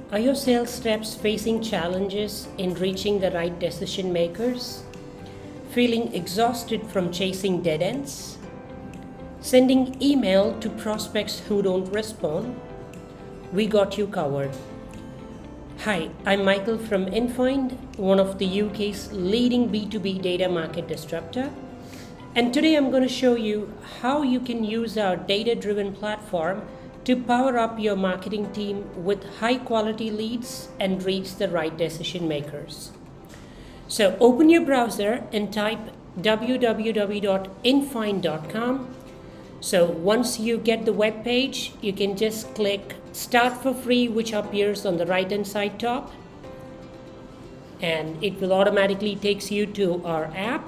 Are your sales reps facing challenges in reaching the right decision makers? Feeling exhausted from chasing dead ends? Sending email to prospects who don't respond? We got you covered. Hi, I'm Michael from InFynd, one of the UK's leading B2B data market disruptor. And today I'm going to show you how you can use our data-driven platform to power up your marketing team with high-quality leads and reach the right decision makers. So open your browser and type www.infynd.com. So once you get the web page, you can just click Start for Free, which appears on the right-hand side top. And it will automatically takes you to our app.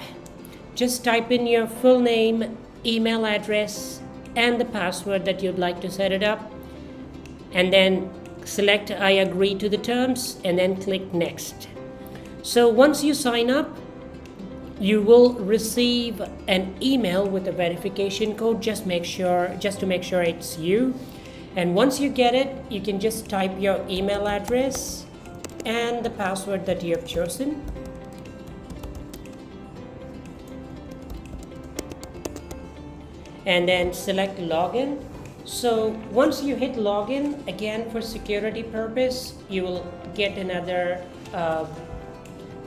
Just type in your full name, email address, and the password that you'd like to set it up. And then select I agree to the terms and then click Next. So once you sign up, you will receive an email with a verification code. Just to make sure it's you. And once you get it, you can just type your email address and the password that you have chosen. And then select login. So once you hit login, again for security purpose, you will get another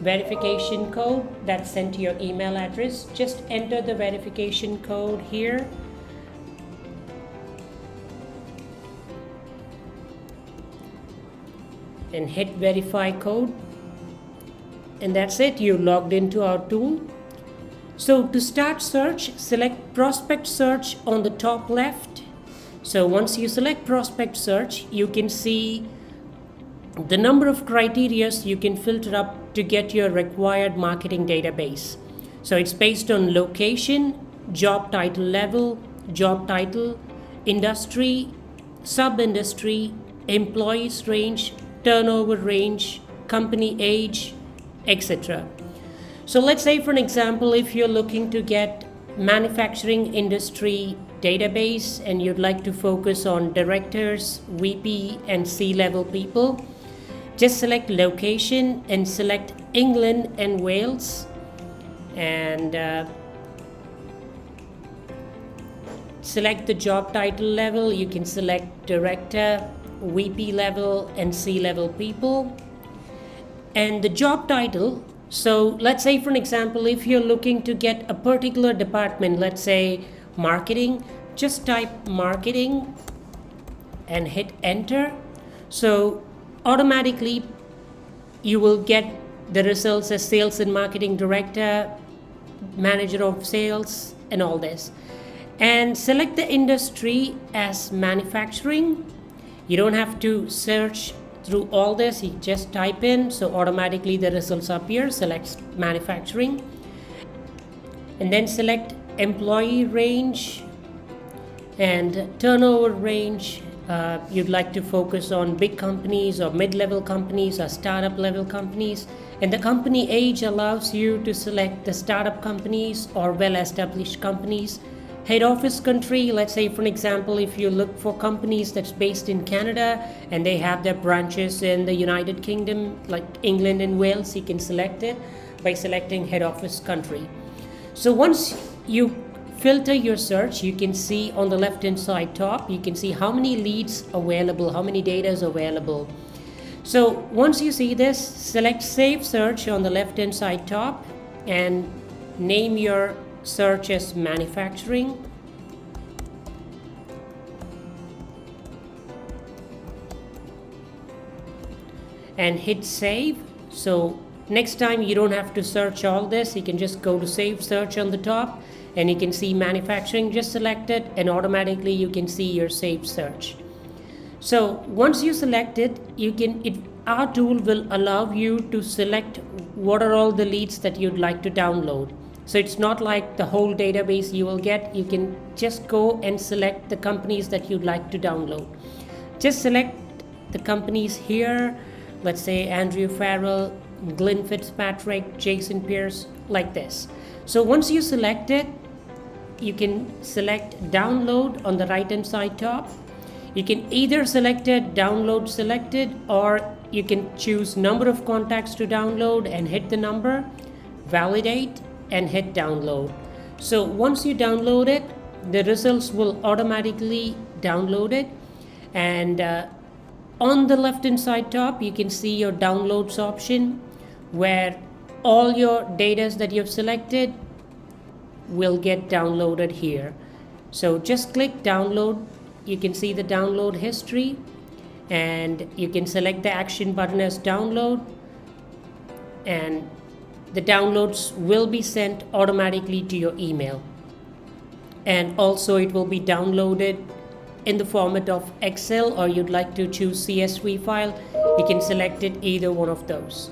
verification code that's sent to your email address. Just enter the verification code here. And hit verify code. And that's it, you logged into our tool. So to start search, select prospect search on the top left. So once you select prospect search, you can see the number of criteria you can filter up to get your required marketing database. So it's based on location, job title level, job title, industry, sub-industry, employees range, turnover range, company age, etc. So let's say, for an example, if you're looking to get manufacturing industry database and you'd like to focus on directors, VP, and C-level people, just select location and select England and Wales, and select the job title level. You can select director, VP level, and C-level people. And the job title, so let's say, for an example, if you're looking to get a particular department, let's say marketing, just type marketing and hit enter. So automatically you will get the results as sales and marketing director, manager of sales, and all this. And select the industry as manufacturing. You don't have to search through all this, you just type in, so automatically the results appear. Select manufacturing and then select employee range and turnover range. You'd like to focus on big companies or mid-level companies or startup level companies, and the company age allows you to select the startup companies or well-established companies. Head office country, let's say, for an example, if you look for companies that's based in Canada and they have their branches in the United Kingdom, like England and Wales, you can select it by selecting head office country. So once you filter your search, you can see on the left hand side top, you can see how many leads available, how many data is available. So once you see this, select save search on the left hand side top and name your search as manufacturing. And hit save. So next time you don't have to search all this, you can just go to save search on the top and you can see manufacturing, just select it and automatically you can see your saved search. So once you select it, our tool will allow you to select what are all the leads that you'd like to download. So it's not like the whole database you will get. You can just go and select the companies that you'd like to download. Just select the companies here. Let's say Andrew Farrell, Glenn Fitzpatrick, Jason Pierce, like this. So once you select it, you can select download on the right hand side top. You can either select it, download selected, or you can choose number of contacts to download and hit the number, validate and hit download. So once you download it, the results will automatically download it, and on the left hand side top you can see your downloads option, where all your data that you've selected will get downloaded here. So just click download. You can see the download history, and you can select the action button as download, and the downloads will be sent automatically to your email. And also it will be downloaded in the format of Excel, or you'd like to choose CSV file, you can select it, either one of those.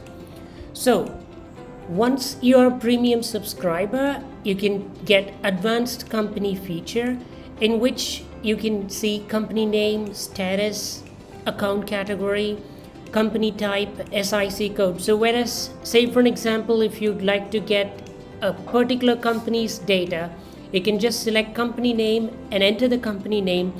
So once you're a premium subscriber, you can get advanced company feature, in which you can see company name, status, account category, company type, SIC code. So whereas, say for an example, if you'd like to get a particular company's data, you can just select company name and enter the company name,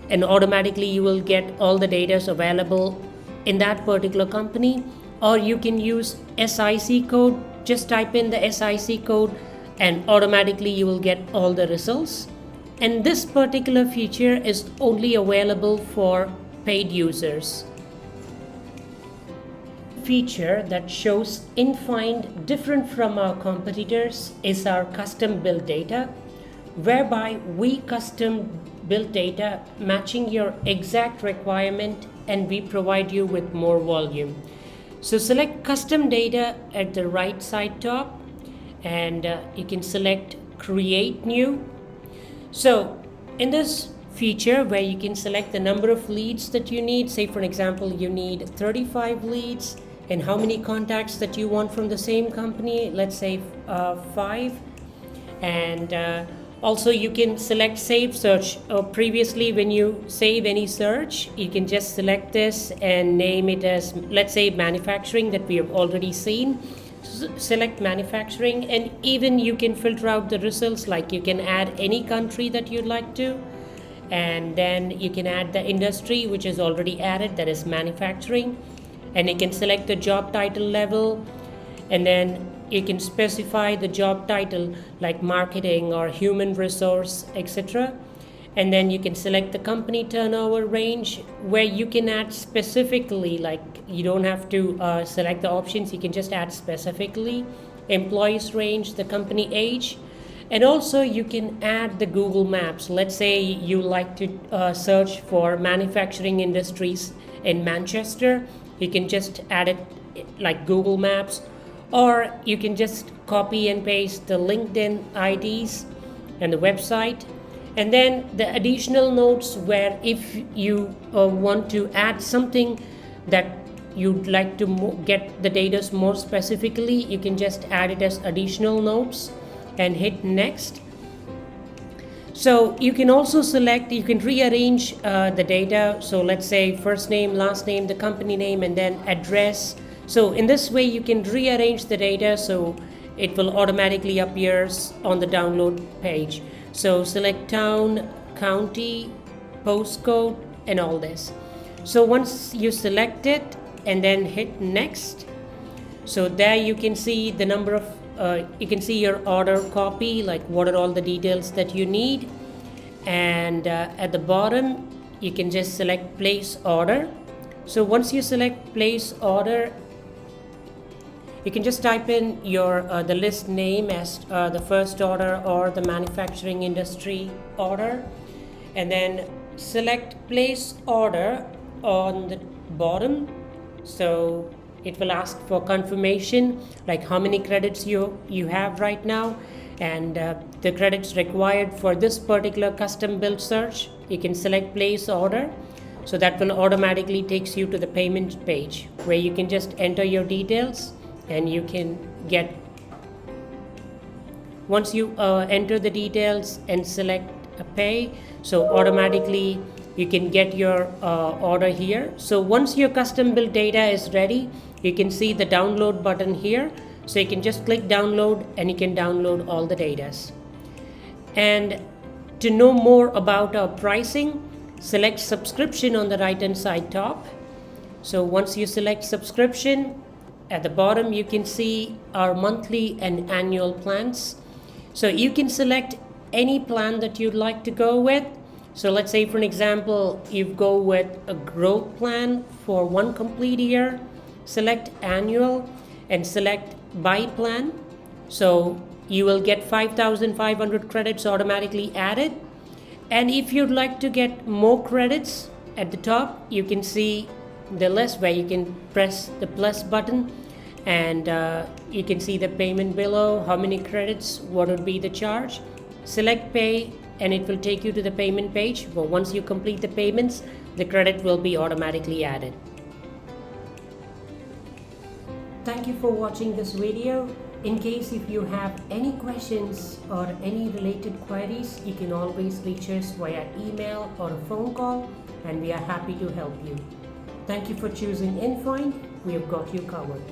and automatically you will get all the data available in that particular company. Or you can use SIC code, just type in the SIC code and automatically you will get all the results. And this particular feature is only available for paid users. Feature that shows InFynd different from our competitors is our custom build data, whereby we custom build data matching your exact requirement, and we provide you with more volume. So select custom data at the right side top, and you can select create new. So in this feature, where you can select the number of leads that you need, say for example you need 35 leads, and how many contacts that you want from the same company, let's say 5. And also you can select save search. Previously when you save any search, you can just select this and name it as, let's say, manufacturing, that we have already seen. Select manufacturing, and even you can filter out the results, like you can add any country that you'd like to, and then you can add the industry which is already added, that is manufacturing, and you can select the job title level, and then you can specify the job title like marketing or human resource, etc. And then you can select the company turnover range, where you can add specifically, like you don't have to select the options, you can just add specifically employees range, the company age, and also you can add the Google Maps. Let's say you like to search for manufacturing industries in Manchester, you can just add it like Google Maps, or you can just copy and paste the LinkedIn IDs and the website. And then the additional notes, where if you want to add something that you'd like to get the data more specifically, you can just add it as additional notes and hit next. So you can also select, you can rearrange the data. So let's say first name, last name, the company name, and then address. So in this way you can rearrange the data so it will automatically appear on the download page. So select town, county, postcode, and all this. So once you select it and then hit next, so there you can see the number of you can see your order copy, like what are all the details that you need. And at the bottom you can just select place order. So once you select place order, you can just type in your the list name as the first order or the manufacturing industry order, and then select place order on the bottom. So it will ask for confirmation, like how many credits you have right now, and the credits required for this particular custom build search. You can select place order, so that will automatically takes you to the payment page, where you can just enter your details and you can get, once you enter the details and select pay, so automatically you can get your order here. So once your custom build data is ready, you can see the download button here, so you can just click download and you can download all the data. And to know more about our pricing, select subscription on the right hand side top. So once you select subscription, at the bottom you can see our monthly and annual plans. So you can select any plan that you'd like to go with. So let's say for an example, you go with a growth plan for one complete year, select annual and select buy plan. So you will get 5,500 credits automatically added. And if you'd like to get more credits, at the top you can see the list where you can press the plus button, and you can see the payment below, how many credits, what would be the charge. Select pay and it will take you to the payment page. But once you complete the payments, the credit will be automatically added. Thank you for watching this video. In case if you have any questions or any related queries, you can always reach us via email or a phone call, and we are happy to help you. Thank you for choosing InFynd. We have got you covered.